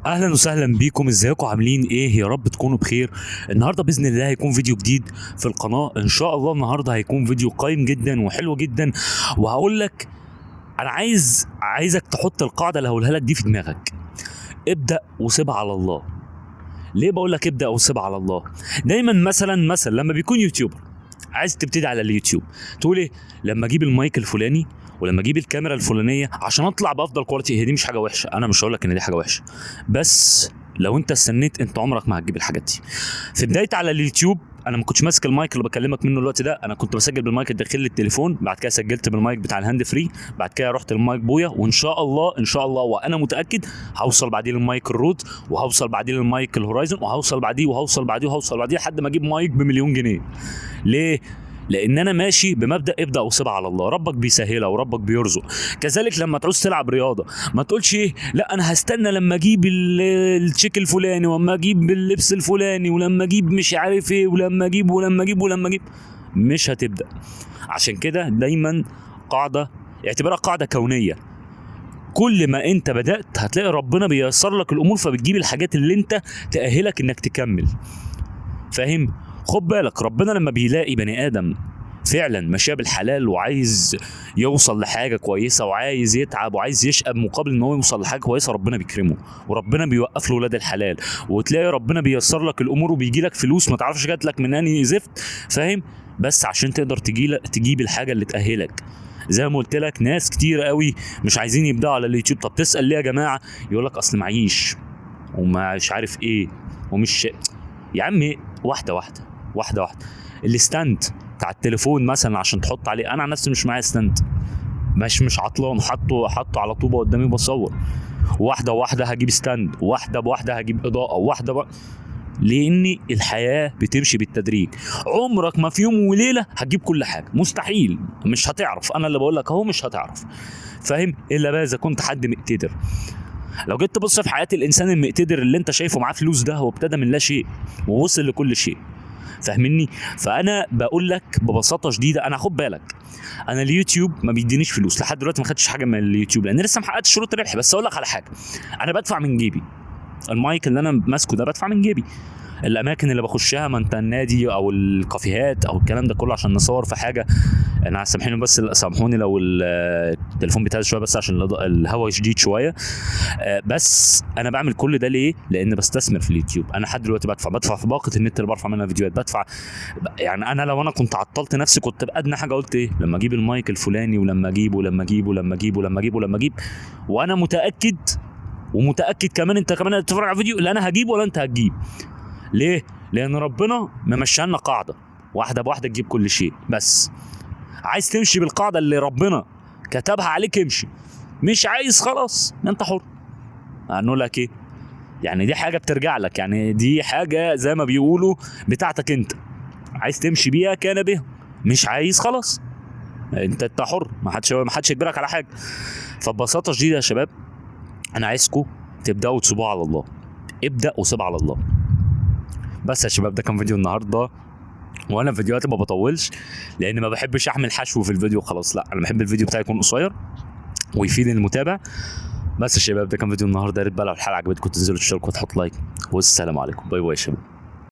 اهلا وسهلا بيكم. ازيكم عاملين ايه؟ يا رب تكونوا بخير. النهارده باذن الله هيكون فيديو جديد في القناه ان شاء الله. النهارده هيكون فيديو قيم جدا وحلو جدا، وهقول لك انا عايزك تحط القاعده اللي هقولها لك دي في دماغك. ابدا وسيبها على الله. ليه بقول لك ابدا وسيبها على الله؟ دايما مثلا لما بيكون يوتيوبر عايز تبتدي على اليوتيوب تقول ايه؟ لما اجيب المايك الفلاني ولما اجيب الكاميرا الفلانيه عشان اطلع بافضل كواليتي. هي دي مش حاجه وحشه، انا مش هقول لك ان دي حاجه وحشه، بس لو انت استنيت انت عمرك ما هتجيب الحاجات دي. في بدايتي على اليوتيوب انا ما كنتش ماسك المايك اللي بكلمك منه الوقت ده، انا كنت بسجل بالمايك الداخلي للتليفون، بعد كده سجلت بالمايك بتاع الهاند فري، بعد كده رحت للمايك بويا، وان شاء الله وانا متاكد هوصل بعدين للمايك الرود، وهوصل بعدين للمايك الهورايزون، وهوصل بعديه لحد ما اجيب مايك بمليون جنيه. ليه؟ لان انا ماشي بمبدا ابدا وسيبها على الله. ربك بيسهلها وربك بيرزق. كذلك لما تعوز تلعب رياضه ما تقولش ايه لا انا هستنى لما اجيب التشيك الفلاني، واما اجيب اللبس الفلاني، ولما اجيب مش عارف ايه، ولما اجيب. مش هتبدا. عشان كده دايما قاعده اعتبرها قاعده كونيه. كل ما انت بدات هتلاقي ربنا بييسر لك الامور، فبتجيب الحاجات اللي انت تاهلك انك تكمل. فاهم؟ خد بالك، ربنا لما بيلاقي بني ادم فعلا ماشيه بالحلال وعايز يوصل لحاجه كويسه وعايز يتعب وعايز يشقى مقابل ان هو يوصل لحاجه كويسه، ربنا بيكرمه وربنا بيوقف له ولاد الحلال، وتلاقي ربنا بييسر لك الامور وبيجي لك فلوس ما تعرفش جات لك من انهي زفت. فاهم؟ بس عشان تقدر تجيب الحاجه اللي تاهلك. زي ما قلت لك ناس كتير قوي مش عايزين يبداوا على اليوتيوب. طب تسال ليه يا جماعه؟ يقول لك اصل معيش ومش عارف ايه ومش. يا عمي واحده الستاند بتاع التليفون مثلا عشان تحط عليه، انا عن نفسي مش معايا ستاند، مش عطلان، حطه على طوبه قدامي بصور. واحده هجيب ستاند، واحده بواحده هجيب اضاءه، لان الحياه بتمشي بالتدريج. عمرك ما في يوم وليله هتجيب كل حاجه، مستحيل. مش هتعرف، انا اللي بقول لك اهو مش هتعرف. فاهم؟ الا بقى اذا كنت حد مقتدر. لو جيت تبص في حياه الانسان المقتدر اللي انت شايفه معاه فلوس، ده هو ابتدى من لا شيء ووصل لكل شيء. فاهمني؟ فانا بقول لك ببساطه شديده، انا خد بالك انا اليوتيوب ما بيدينيش فلوس لحد دلوقتي، ما خدتش حاجه من اليوتيوب لان لسه ما حققتش شروط الربح. بس اقول لك على حاجه، انا بدفع من جيبي. المايك اللي انا ماسكه ده بدفع من جيبي. الاماكن اللي بخشها، ما انت النادي او الكافيهات او الكلام ده كله عشان نصور في حاجه، انا سامحوني لو التليفون بتاعي شويه بس عشان الهواء شديد شويه. بس انا بعمل كل ده ليه؟ لان بستثمر في اليوتيوب. انا لحد دلوقتي بدفع في باقه النت اللي برفع منها فيديوهات، بدفع. يعني انا لو انا كنت عطلت نفسي كنت بادنى حاجه قلت ايه؟ لما اجيب المايك الفلاني ولما اجيب وانا متاكد كمان انت كمان هتتفرج على الفيديو لا انا هجيب ولا انت هتجيب. ليه؟ لان ربنا ممشي لنا قاعده واحده بواحده تجيب كل شيء. بس عايز تمشي بالقاعده اللي ربنا كتبها عليك امشي، مش عايز خلاص انت حر. هنقول لك ايه؟ يعني دي حاجه بترجع لك، يعني دي حاجه زي ما بيقولوا بتاعتك انت، عايز تمشي بيها كان بيها، مش عايز خلاص انت حر. ما حدش يجبرك على حاجه. فببساطه شديده يا شباب انا عايزكم تبداوا تسيبوها على الله. ابدا وسيب على الله. بس يا شباب ده كان فيديو النهارده، وانا فيديوهاتي ما بطولش لان ما بحبش احمل حشو في الفيديو خلاص. لا انا بحب الفيديو بتاعي يكون قصير ويفيد المتابع. بس يا شباب ده كان فيديو النهارده. يا ريت بقى لو الحلقه عجبتكم تنزلوا تشتركوا وتحطوا لايك، والسلام عليكم. باي باي يا شباب.